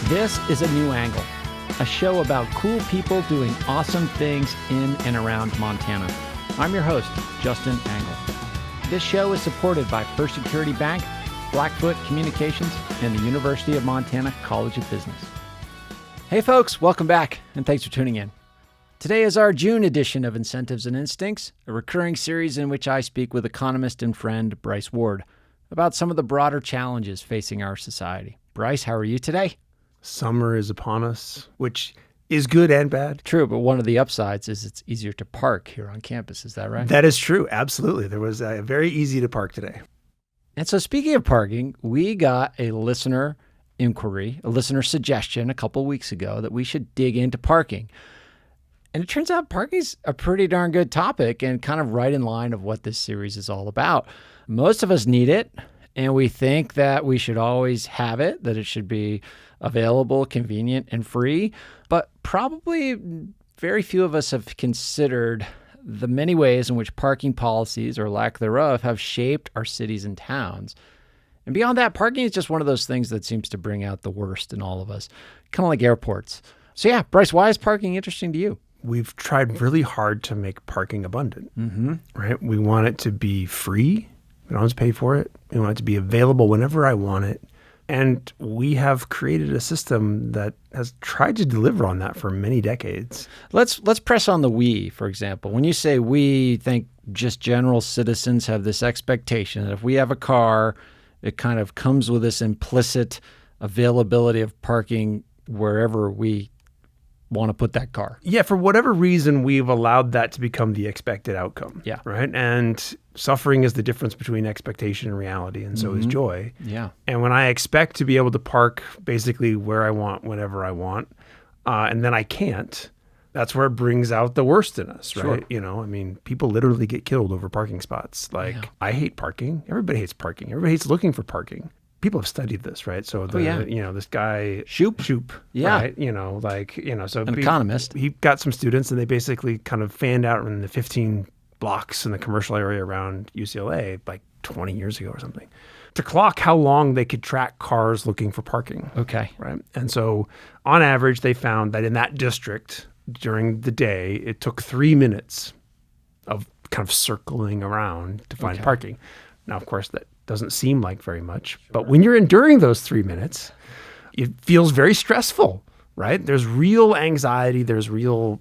This is A New Angle, a show about cool people doing awesome things in and around Montana. I'm your host, Justin Angle. This show is supported by First Security Bank, Blackfoot Communications, and the University of Montana College of Business. Hey folks, welcome back, and thanks for tuning in. Today is our June edition of Incentives and Instincts, a recurring series in which I speak with economist and friend Bryce Ward about some of the broader challenges facing our society. Bryce, how are you today? Summer is upon us, which is good and bad. True, but one of the upsides is it's easier to park here on campus. Is that right? That is true. Absolutely. There was very easy to park today. And so speaking of parking, we got a listener inquiry, a listener suggestion a couple of weeks ago that we should dig into parking. And it turns out parking's a pretty darn good topic and kind of right in line of what this series is all about. Most of us need it, and we think that we should always have it, that it should be available, convenient, and free. But probably very few of us have considered the many ways in which parking policies, or lack thereof, have shaped our cities and towns. And beyond that, parking is just one of those things that seems to bring out the worst in all of us, kind of like airports. So yeah, Bryce, why is parking interesting to you? We've tried really hard to make parking abundant, right? We want it to be free. We don't have to pay for it. We want it to be available whenever I want it. And we have created a system that has tried to deliver on that for many decades. Let's press on the we, for example. When you say we, think just general citizens have this expectation that if we have a car, it kind of comes with this implicit availability of parking wherever we want to put that car. Yeah, for whatever reason, we've allowed that to become the expected outcome. Yeah. Right. And suffering is the difference between expectation and reality, and so is joy. Yeah. And when I expect to be able to park basically where I want, whenever I want, and then I can't, that's where it brings out the worst in us, right? Sure. You know, I mean, people literally get killed over parking spots. Like, yeah. I hate parking. Everybody hates parking. Everybody hates looking for parking. People have studied this, right? So this guy Shoop, yeah, right? So an economist. He got some students, and they basically kind of fanned out in the 15 blocks in the commercial area around UCLA, like 20 years ago or something, to clock how long they could track cars looking for parking. Okay, right. And so, on average, they found that in that district during the day, it took 3 minutes of kind of circling around to find parking. Now, of course, that doesn't seem like very much, but when you're enduring those 3 minutes, it feels very stressful, right? There's real anxiety, there's real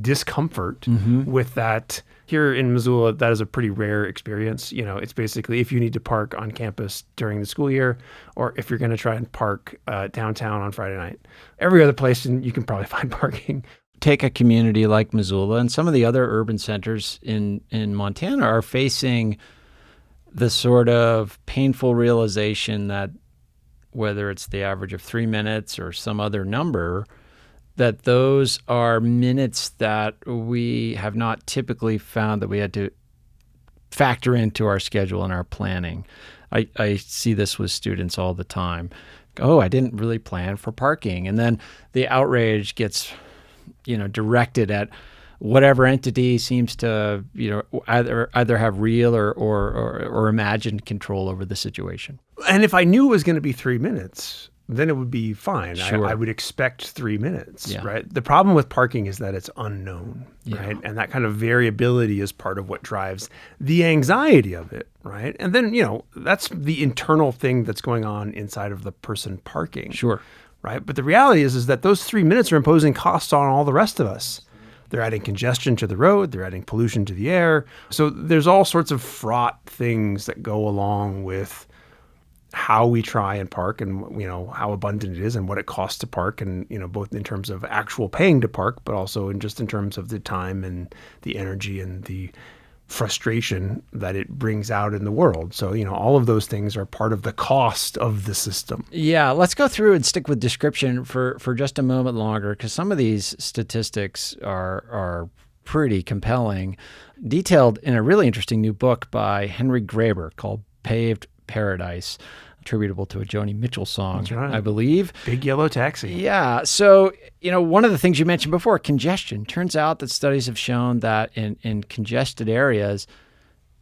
discomfort with that. Here in Missoula, that is a pretty rare experience. You know, it's basically if you need to park on campus during the school year, or if you're going to try and park downtown on Friday night. Every other place, you can probably find parking. Take a community like Missoula, and some of the other urban centers in Montana are facing the sort of painful realization that whether it's the average of 3 minutes or some other number, that those are minutes that we have not typically found that we had to factor into our schedule and our planning. I see this with students all the time. Oh, I didn't really plan for parking. And then the outrage gets, directed at whatever entity seems to, either have real or imagined control over the situation. And if I knew it was going to be 3 minutes, then it would be fine. Sure. I would expect 3 minutes, yeah. right? The problem with parking is that it's unknown, right? And that kind of variability is part of what drives the anxiety of it, right? And then, that's the internal thing that's going on inside of the person parking. Sure. Right? But the reality is that those 3 minutes are imposing costs on all the rest of us. They're adding congestion to the road. They're adding pollution to the air. So there's all sorts of fraught things that go along with how we try and park, and how abundant it is and what it costs to park, and both in terms of actual paying to park, but also in terms of the time and the energy and the frustration that it brings out in the world. So, all of those things are part of the cost of the system. Yeah, let's go through and stick with description for just a moment longer, because some of these statistics are pretty compelling, detailed in a really interesting new book by Henry Graeber called Paved Paradise, attributable to a Joni Mitchell song, That's right. I believe. Big Yellow Taxi. Yeah. So, one of the things you mentioned before, congestion. Turns out that studies have shown that in congested areas,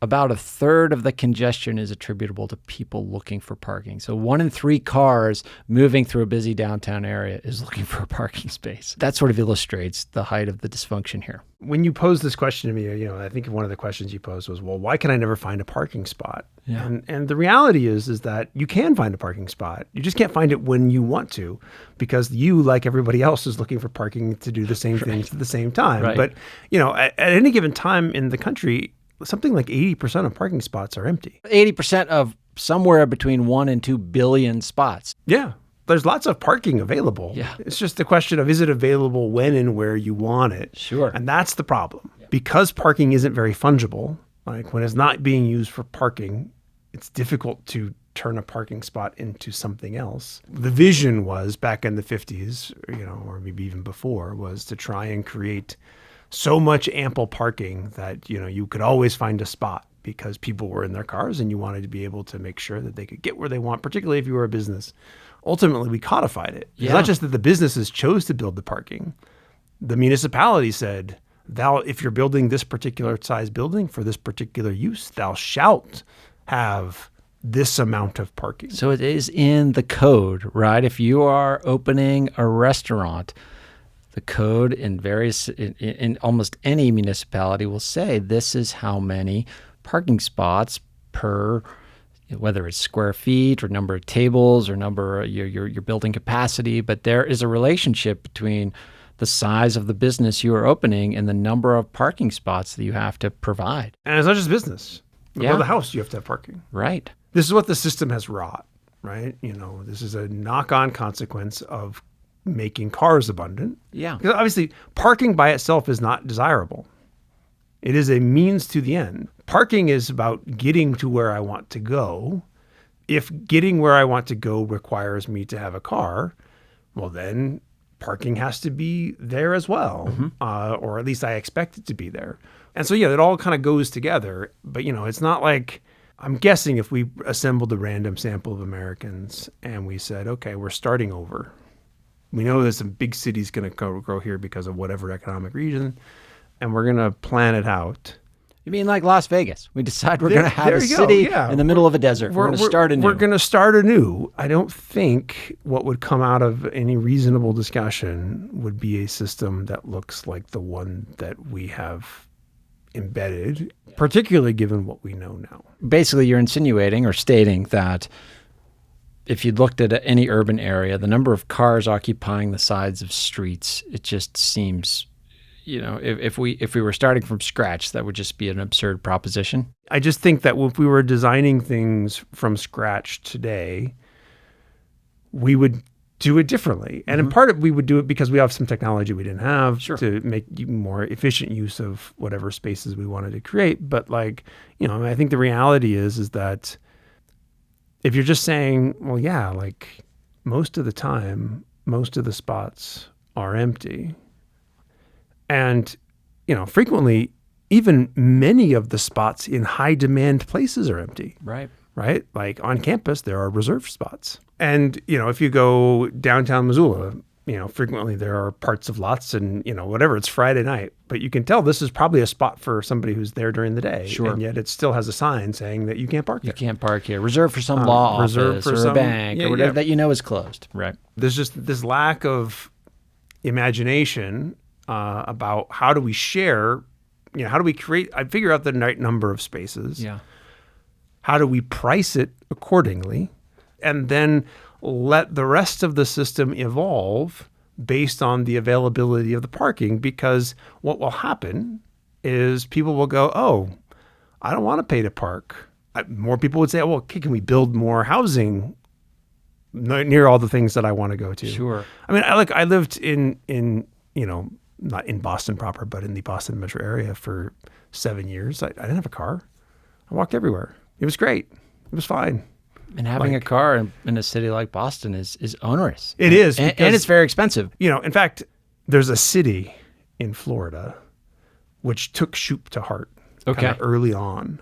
about a third of the congestion is attributable to people looking for parking. So 1 in 3 cars moving through a busy downtown area is looking for a parking space. That sort of illustrates the height of the dysfunction here. When you posed this question to me, I think one of the questions you posed was, well, why can I never find a parking spot? Yeah. And the reality is that you can find a parking spot. You just can't find it when you want to, because you, like everybody else, is looking for parking to do the same things at the same time. Right. But, at any given time in the country, something like 80% of parking spots are empty. 80% of somewhere between 1 and 2 billion spots. Yeah. There's lots of parking available. Yeah. It's just the question of, is it available when and where you want it? Sure. And that's the problem. Because parking isn't very fungible, like when it's not being used for parking, it's difficult to turn a parking spot into something else. The vision was back in the 50s, or maybe even before, was to try and create so much ample parking that, you could always find a spot because people were in their cars and you wanted to be able to make sure that they could get where they want, particularly if you were a business. Ultimately, we codified it. It's not just that the businesses chose to build the parking. The municipality said, if you're building this particular size building for this particular use, thou shalt have this amount of parking. So it is in the code, right? If you are opening a restaurant, the code in almost any municipality will say this is how many parking spots per, whether it's square feet or number of tables or number your building capacity, but there is a relationship between the size of the business you are opening and the number of parking spots that you have to provide. And it's not just business. Yeah. For the house, you have to have parking. Right. This is what the system has wrought, right? This is a knock-on consequence of making cars abundant. Yeah. Because obviously, parking by itself is not desirable. It is a means to the end. Parking is about getting to where I want to go. If getting where I want to go requires me to have a car, well, then parking has to be there as well, or at least I expect it to be there. And so, it all kind of goes together. But, it's not like, I'm guessing if we assembled a random sample of Americans and we said, okay, we're starting over. We know there's some big cities going to grow here because of whatever economic reason, and we're going to plan it out. You mean like Las Vegas? We decide we're going to have a city in the middle of a desert. We're going to start anew. We're going to start anew. I don't think what would come out of any reasonable discussion would be a system that looks like the one that we have embedded, particularly given what we know now. Basically, you're insinuating or stating that if you looked at any urban area, the number of cars occupying the sides of streets, it just seems, if we were starting from scratch, that would just be an absurd proposition. I just think that if we were designing things from scratch today, we would do it differently. And in part, we would do it because we have some technology we didn't have to make more efficient use of whatever spaces we wanted to create. But I think the reality is that if you're just saying, well, yeah, most of the time, most of the spots are empty. And, frequently, even many of the spots in high demand places are empty. Right. Right? Like on campus, there are reserved spots. And, if you go downtown Missoula, frequently there are parts of lots and, whatever, it's Friday night. But you can tell this is probably a spot for somebody who's there during the day. Sure. And yet it still has a sign saying that you can't park there. You can't park here. Reserved for some law office or a bank or whatever that is closed. Right. There's just this lack of imagination about how do we share, how do we figure out the right number of spaces. Yeah. How do we price it accordingly? And then let the rest of the system evolve based on the availability of the parking, because what will happen is people will go, oh, I don't want to pay to park. More people would say, well, can we build more housing near all the things that I want to go to? Sure. I mean, I lived in not in Boston proper, but in the Boston metro area for 7 years. I didn't have a car. I walked everywhere. It was great. It was fine. And having a car in a city like Boston is onerous. It is. And it's very expensive. In fact, there's a city in Florida which took Shoup to heart kind of early on,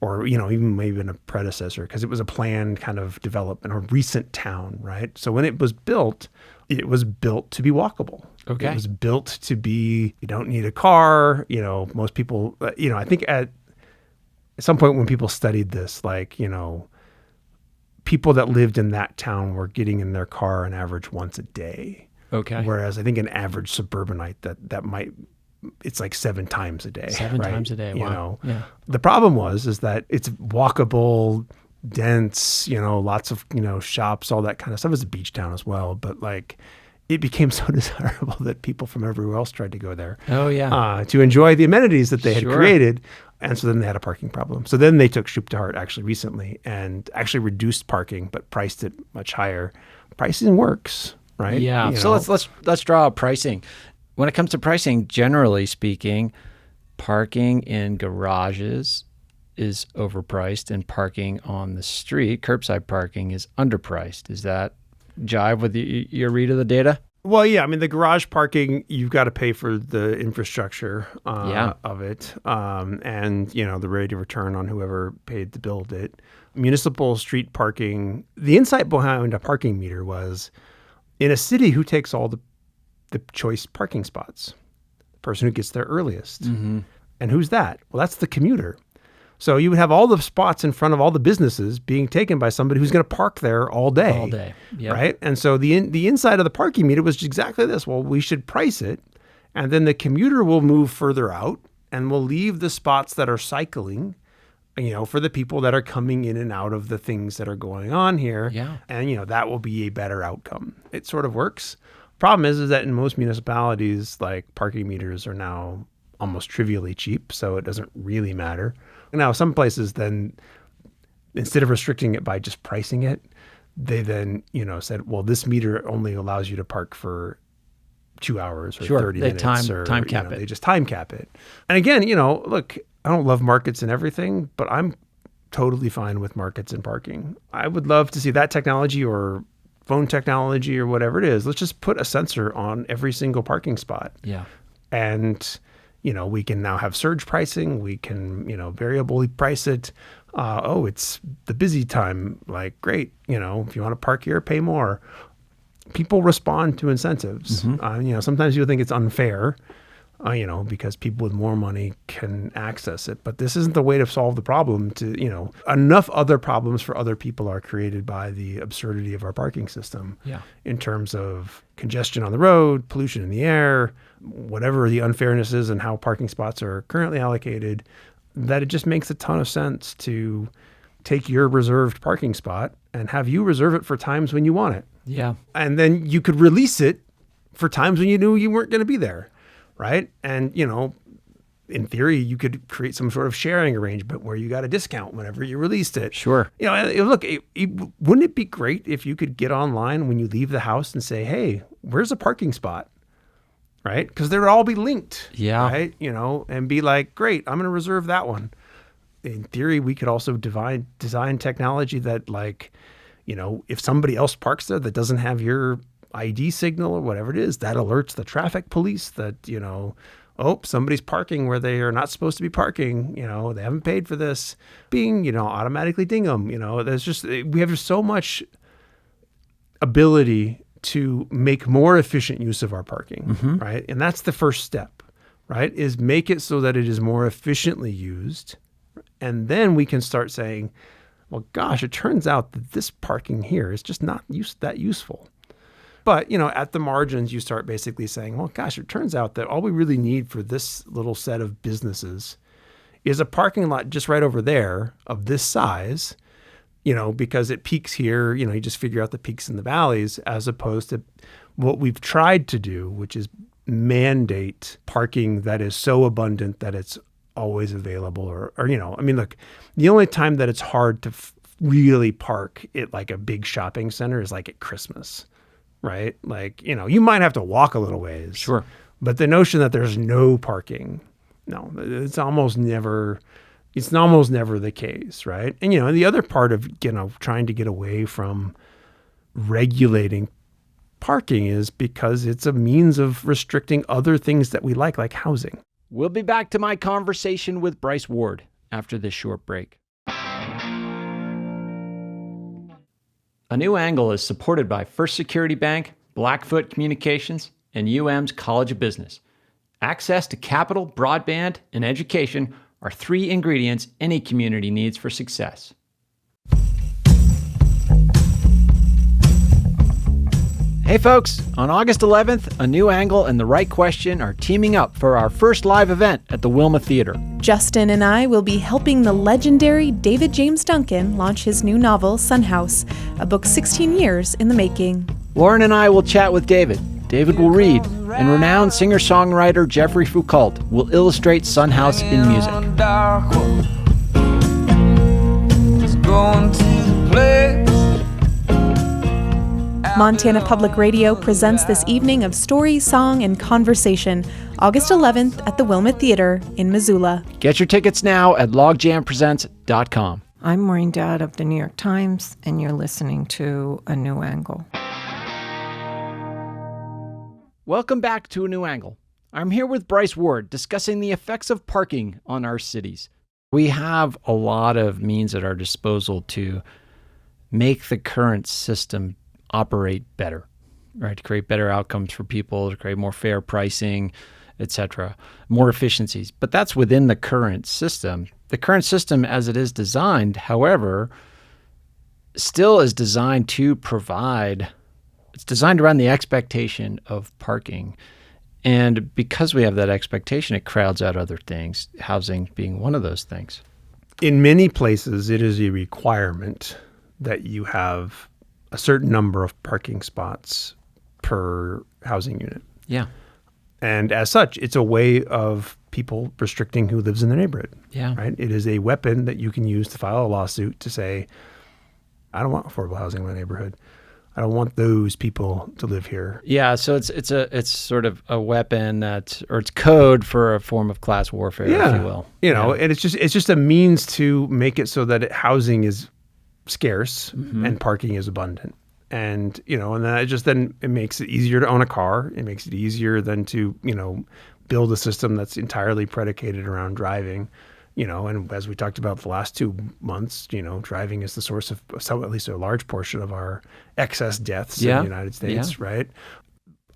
or, even maybe a predecessor, because it was a planned kind of development, a recent town, right? So when it was built to be walkable. Okay. It was built to be, you don't need a car, most people, I think at some point when people studied this, like, people that lived in that town were getting in their car on average once a day. Okay. Whereas I think an average suburbanite it's like 7 times a day. 7 right? times a day. Wow. Yeah. The problem is that it's walkable, dense, lots of, shops, all that kind of stuff. It's a beach town as well. But like, it became so desirable that people from everywhere else tried to go there. Oh, yeah. To enjoy the amenities that they had Sure. created. And so then they had a parking problem. So then they took Shoup to heart actually recently and actually reduced parking, but priced it much higher. Pricing works, right? Yeah. So let's draw out pricing. When it comes to pricing, generally speaking, parking in garages is overpriced and parking on the street, curbside parking, is underpriced. Is that jive with your read of the data? Well, yeah. I mean, the garage parking, you've got to pay for the infrastructure of it, and the rate of return on whoever paid to build it. Municipal street parking. The insight behind a parking meter was, in a city, who takes all the choice parking spots? The person who gets there earliest. Mm-hmm. And who's that? Well, that's the commuter. So you would have all the spots in front of all the businesses being taken by somebody who's going to park there all day. All day, yep. Right? And so the inside of the parking meter was exactly this. Well, we should price it, and then the commuter will move further out, and we'll leave the spots that are cycling, for the people that are coming in and out of the things that are going on here. Yeah. And, that will be a better outcome. It sort of works. Problem is that in most municipalities, like, parking meters are now almost trivially cheap, so it doesn't really matter. Now, some places then, instead of restricting it by just pricing it, they then, said, well, this meter only allows you to park for 2 hours or 30 minutes. Time cap it. They just time cap it. And again, look, I don't love markets and everything, but I'm totally fine with markets and parking. I would love to see that technology or phone technology or whatever it is. Let's just put a sensor on every single parking spot. Yeah. And we can now have surge pricing. We can, variably price it. It's the busy time. Like, great. If you want to park here, pay more. People respond to incentives. Mm-hmm. Sometimes you think it's unfair, because people with more money can access it. But this isn't the way to solve the problem. Enough other problems for other people are created by the absurdity of our parking system. Yeah. In terms of congestion on the road, pollution in the air, whatever the unfairness is and how parking spots are currently allocated, that it just makes a ton of sense to take your reserved parking spot and have you reserve it for times when you want it. Yeah. And then you could release it for times when you knew you weren't going to be there. Right. And, in theory, you could create some sort of sharing arrangement where you got a discount whenever you released it. Sure. Look, wouldn't it be great if you could get online when you leave the house and say, hey, where's a parking spot? Right. Because they would all be linked. Yeah. Right. And be like, great, I'm going to reserve that one. In theory, we could also design technology that, like, if somebody else parks there that doesn't have your ID signal or whatever it is, that alerts the traffic police that, somebody's parking where they are not supposed to be parking, they haven't paid for this, automatically ding them. We have so much ability to make more efficient use of our parking, mm-hmm. right? And that's the first step, right? Is make it so that it is more efficiently used. And then we can start saying, well, gosh, it turns out that this parking here is just not that useful. But, at the margins, you start basically saying, well, gosh, it turns out that all we really need for this little set of businesses is a parking lot just right over there of this size, because it peaks here, you just figure out the peaks and the valleys, as opposed to what we've tried to do, which is mandate parking that is so abundant that it's always available or look, the only time that it's hard to really park at like a big shopping center is like at Christmas. Right? Like, you might have to walk a little ways. Sure. But the notion that there's no parking, no, it's almost never the case. Right. And, the other part of, trying to get away from regulating parking is because it's a means of restricting other things that we like housing. We'll be back to my conversation with Bryce Ward after this short break. A New Angle is supported by First Security Bank, Blackfoot Communications, and UM's College of Business. Access to capital, broadband, and education are 3 ingredients any community needs for success. Hey folks, on August 11th, A New Angle and The Right Question are teaming up for our first live event at the Wilma Theater. Justin and I will be helping the legendary David James Duncan launch his new novel, Son House, a book 16 years in the making. Lauren and I will chat with David. David will read, and renowned singer-songwriter Jeffrey Foucault will illustrate Son House in music. Montana Public Radio presents this evening of story, song, and conversation, August 11th at the Wilma Theater in Missoula. Get your tickets now at logjampresents.com. I'm Maureen Dowd of the New York Times, and you're listening to A New Angle. Welcome back to A New Angle. I'm here with Bryce Ward discussing the effects of parking on our cities. We have a lot of means at our disposal to make the current system operate better, right? To create better outcomes for people, to create more fair pricing, etc., more efficiencies. But that's within the current system. The current system as it is designed, however, still is designed to provide, it's designed around the expectation of parking. And because we have that expectation, it crowds out other things, housing being one of those things. In many places, it is a requirement that you have a certain number of parking spots per housing unit. Yeah. And as such, it's a way of people restricting who lives in the neighborhood. Yeah. Right? It is a weapon that you can use to file a lawsuit to say, I don't want affordable housing in my neighborhood. I don't want those people to live here. Yeah, so it's sort of a weapon or it's code for a form of class warfare, if you will. And it's just a means to make it so that housing is scarce and parking is abundant. And, and then it makes it easier to own a car. It makes it easier than to, build a system that's entirely predicated around driving, and as we talked about the last 2 months, driving is the source of at least a large portion of our excess deaths in the United States, right?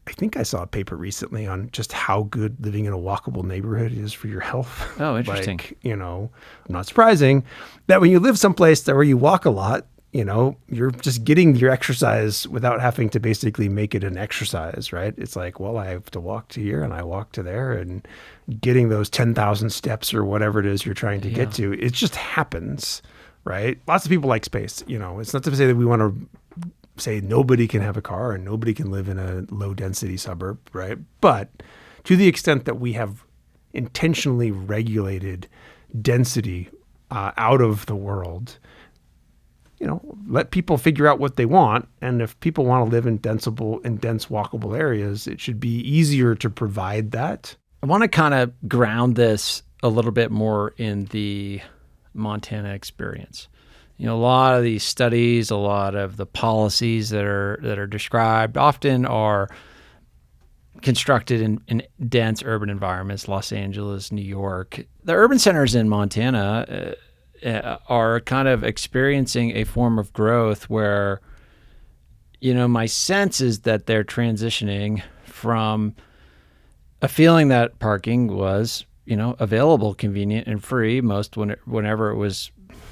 I think I saw a paper recently on just how good living in a walkable neighborhood is for your health. Oh, interesting. Not surprising that when you live someplace where you walk a lot, you're just getting your exercise without having to basically make it an exercise, right? It's like, well, I have to walk to here and I walk to there, and getting those 10,000 steps or whatever it is you're trying to get to, it just happens, right? Lots of people like space. It's not to say that we want to say nobody can have a car and nobody can live in a low density suburb, right? But to the extent that we have intentionally regulated density out of the world, let people figure out what they want. And if people want to live in dense walkable areas, it should be easier to provide that. I want to kind of ground this a little bit more in the Montana experience. A lot of these studies, a lot of the policies that are described often are constructed in dense urban environments, Los Angeles, New York. The urban centers in Montana are kind of experiencing a form of growth where, my sense is that they're transitioning from a feeling that parking was, available, convenient, and free whenever it was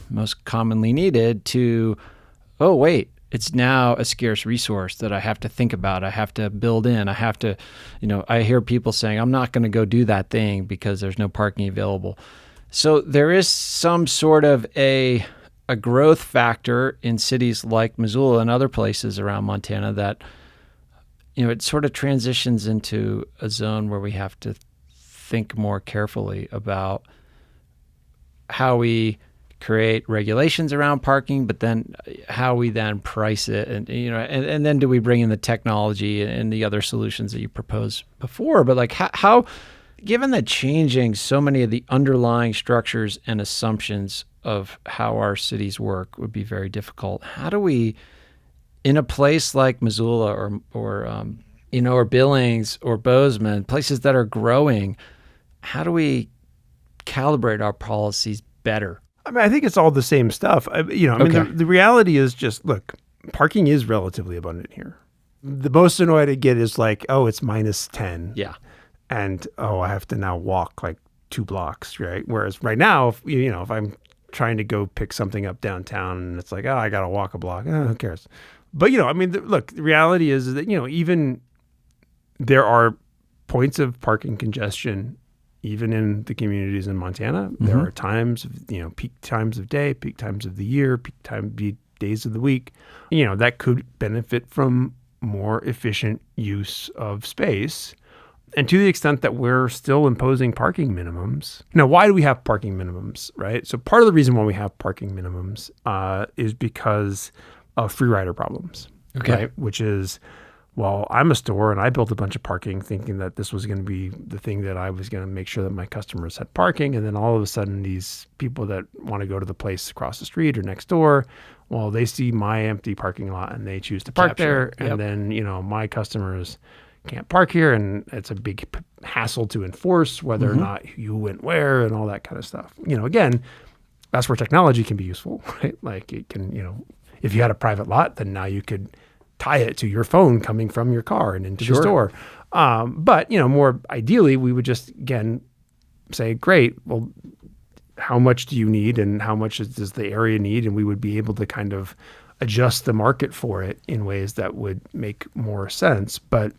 most commonly needed to, oh, wait, it's now a scarce resource that I have to think about. I have to build in. I have to, I hear people saying, I'm not going to go do that thing because there's no parking available. So there is some sort of a growth factor in cities like Missoula and other places around Montana that, it sort of transitions into a zone where we have to think more carefully about how we create regulations around parking, but then how we then price it, and then do we bring in the technology and the other solutions that you proposed before? But like how given that changing so many of the underlying structures and assumptions of how our cities work would be very difficult, how do we, in a place like Missoula or Billings or Bozeman, places that are growing, how do we calibrate our policies better? I think it's all the same stuff. The reality is just, look, parking is relatively abundant here. The most annoyed I get is like, oh, it's -10. Yeah. And, I have to now walk like 2 blocks, right? Whereas right now, if I'm trying to go pick something up downtown and it's like, oh, I got to walk a block. Who cares? But, look, the reality is that, even there are points of parking congestion, even in the communities in Montana. There are times, peak times of day, peak times of the year, days of the week, that could benefit from more efficient use of space. And to the extent that we're still imposing parking minimums. Now, why do we have parking minimums, right? So part of the reason why we have parking minimums is because of free rider problems, right? Which is, well, I'm a store and I built a bunch of parking thinking that this was going to be the thing that I was going to make sure that my customers had parking. And then all of a sudden, these people that want to go to the place across the street or next door, well, they see my empty parking lot and they choose to park there. And then, my customers can't park here, and it's a big hassle to enforce whether or not you went where and all that kind of stuff. Again, that's where technology can be useful, right? Like it can, if you had a private lot, then now you could tie it to your phone coming from your car and into the store. But, more ideally, we would just, again, say, great, well, how much do you need and how much does the area need? And we would be able to kind of adjust the market for it in ways that would make more sense. But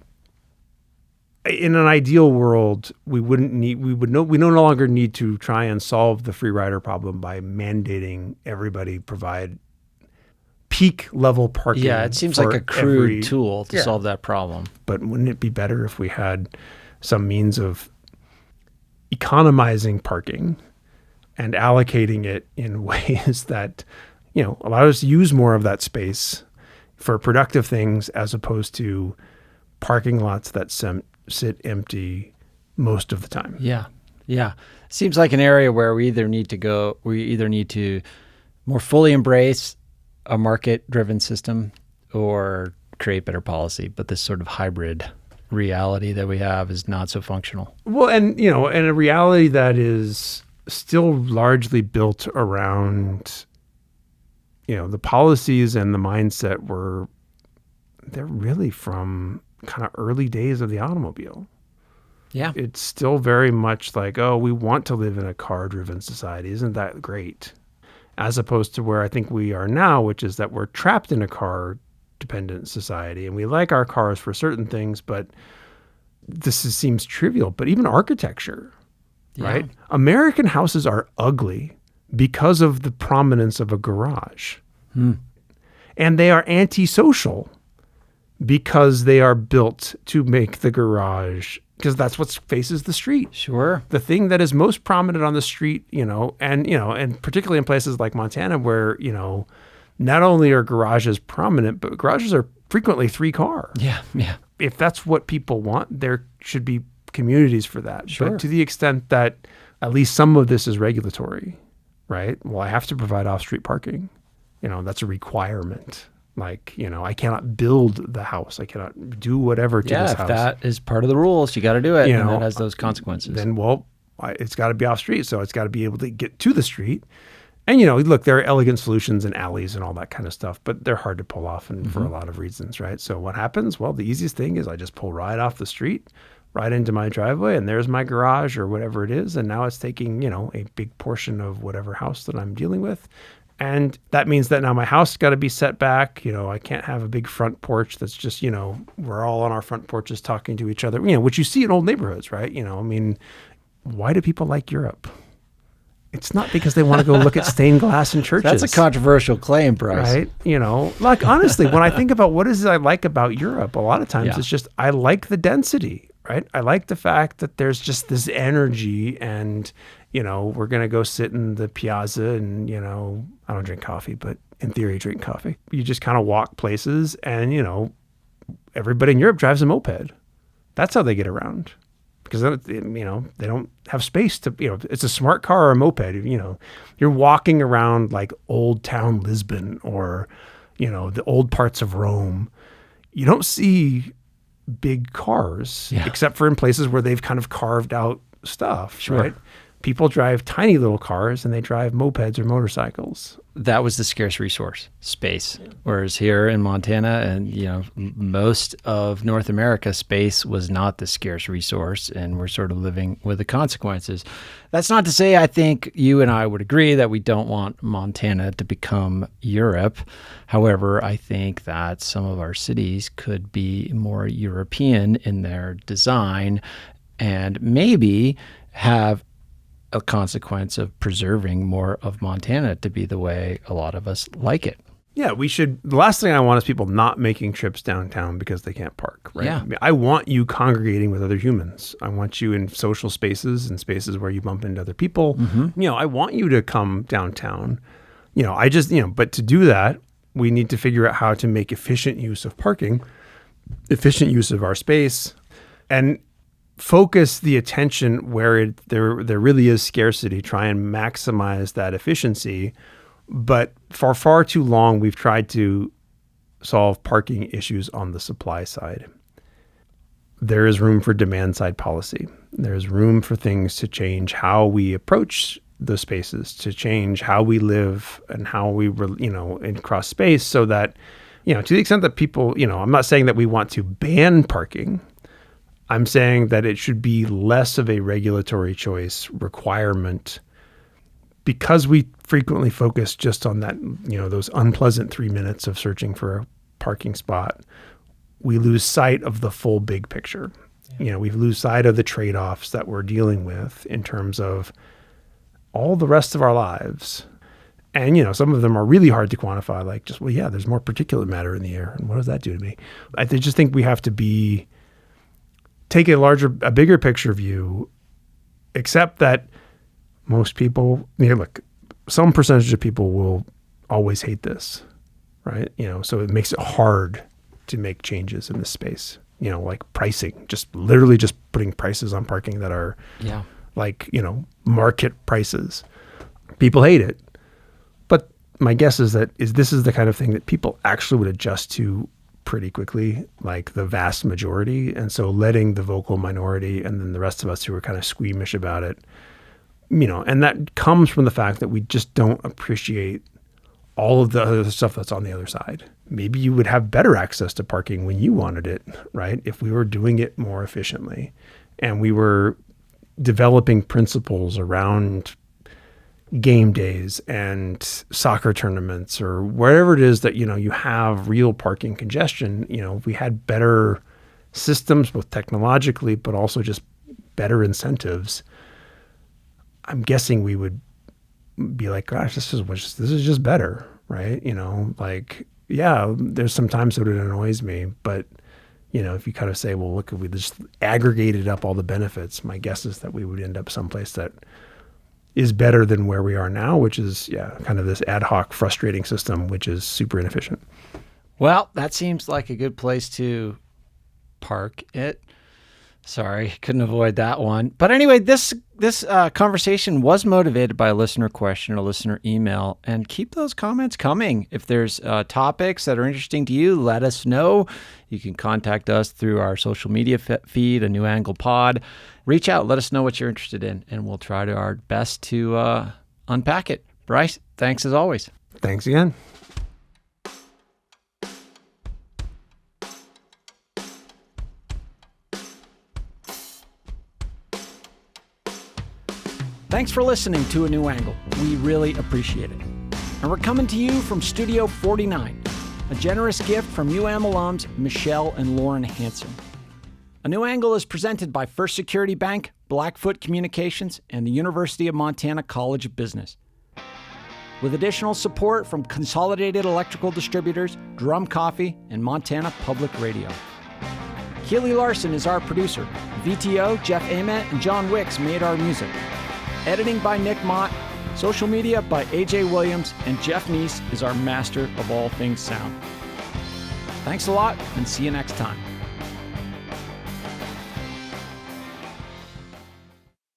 in an ideal world, we no longer need to try and solve the free rider problem by mandating everybody provide peak level parking. Yeah, it seems like a crude tool to solve that problem. But wouldn't it be better if we had some means of economizing parking and allocating it in ways that, allow us to use more of that space for productive things as opposed to parking lots that sit empty most of the time. Yeah. Seems like an area where we either need to more fully embrace a market-driven system or create better policy. But this sort of hybrid reality that we have is not so functional. Well, and a reality that is still largely built around, the policies and the mindset they're really from kind of early days of the automobile. Yeah. It's still very much like, oh, we want to live in a car-driven society. Isn't that great? As opposed to where I think we are now, which is that we're trapped in a car-dependent society and we like our cars for certain things, but seems trivial. But even architecture, right? American houses are ugly because of the prominence of a garage. And they are antisocial because they are built to make the garage, because that's what faces the street. Sure. The thing that is most prominent on the street, and particularly in places like Montana where, not only are garages prominent, but garages are frequently 3-car. Yeah. If that's what people want, there should be communities for that. Sure. But to the extent that at least some of this is regulatory, right? Well, I have to provide off-street parking. That's a requirement. Like, I cannot build the house. I cannot do whatever to this house. Yeah, if that is part of the rules, you got to do it. And that has those consequences. Then, it's got to be off street. So it's got to be able to get to the street. And, look, there are elegant solutions and alleys and all that kind of stuff, but they're hard to pull off and for a lot of reasons, right? So what happens? Well, the easiest thing is I just pull right off the street, right into my driveway, and there's my garage or whatever it is. And now it's taking, a big portion of whatever house that I'm dealing with. And that means that now my house has got to be set back. I can't have a big front porch that's just, we're all on our front porches talking to each other, which you see in old neighborhoods, right? Why do people like Europe? It's not because they want to go look at stained glass in churches. That's a controversial claim, Bryce. Right? Like honestly, when I think about what is it I like about Europe, a lot of times it's just, I like the density, right? I like the fact that there's just this energy and, we're going to go sit in the piazza and, I don't drink coffee, but in theory, drink coffee. You just kind of walk places and, everybody in Europe drives a moped. That's how they get around because, they don't have space to, it's a smart car or a moped. You're walking around like old town Lisbon or, the old parts of Rome. You don't see big cars except for in places where they've kind of carved out stuff, right? People drive tiny little cars and they drive mopeds or motorcycles. that was the scarce resource, space. Whereas here in Montana and, most of North America, space was not the scarce resource, and we're sort of living with the consequences. That's not to say I think you and I would agree that we don't want Montana to become Europe. However, I think that some of our cities could be more European in their design and maybe have a consequence of preserving more of Montana to be the way a lot of us like it. Yeah, we should. The last thing I want is people not making trips downtown because they can't park, right? Yeah. I mean, I want you congregating with other humans. I want you in social spaces and spaces where you bump into other people. I want you to come downtown. But to do that, we need to figure out how to make efficient use of parking, efficient use of our space, and focus the attention where there really is scarcity, try and maximize that efficiency. But for far too long, we've tried to solve parking issues on the supply side. There is room for demand side policy. There's room for things to change how we approach the spaces, to change how we live and how we, cross space so that, to the extent that people, I'm not saying that we want to ban parking. I'm saying that it should be less of a regulatory choice requirement because we frequently focus just on that, those unpleasant 3 minutes of searching for a parking spot. We lose sight of the full big picture. Yeah. We lose sight of the trade-offs that we're dealing with in terms of all the rest of our lives. And, some of them are really hard to quantify, like there's more particulate matter in the air. And what does that do to me? I just think we have to take a bigger picture view, except that most people, some percentage of people will always hate this, right? So it makes it hard to make changes in this space, like pricing, just literally just putting prices on parking that are market prices. People hate it. But my guess is that this is the kind of thing that people actually would adjust to pretty quickly, like the vast majority. And so letting the vocal minority and then the rest of us who are kind of squeamish about it, and that comes from the fact that we just don't appreciate all of the other stuff that's on the other side. Maybe you would have better access to parking when you wanted it, right? If we were doing it more efficiently and we were developing principles around game days and soccer tournaments or wherever it is that, you have real parking congestion, if we had better systems, both technologically, but also just better incentives, I'm guessing we would be like, gosh, this is just better, right? There's some times that it annoys me, but if you kind of say, well, look, if we just aggregated up all the benefits, my guess is that we would end up someplace that is better than where we are now, which is, kind of this ad hoc, frustrating system, which is super inefficient. Well, that seems like a good place to park it. Sorry, couldn't avoid that one. But anyway, this conversation was motivated by a listener question, a listener email, and keep those comments coming. If there's topics that are interesting to you, let us know. You can contact us through our social media feed, A New Angle Pod. Reach out, let us know what you're interested in, and we'll try our best to unpack it. Bryce, thanks as always. Thanks again. Thanks for listening to A New Angle. We really appreciate it. And we're coming to you from Studio 49, a generous gift from UM alums Michelle and Lauren Hansen. A New Angle is presented by First Security Bank, Blackfoot Communications, and the University of Montana College of Business. With additional support from Consolidated Electrical Distributors, Drum Coffee, and Montana Public Radio. Keely Larson is our producer. VTO, Jeff Ament, and John Wicks made our music. Editing by Nick Mott, social media by AJ Williams, and Jeff Neese is our master of all things sound. Thanks a lot, and see you next time.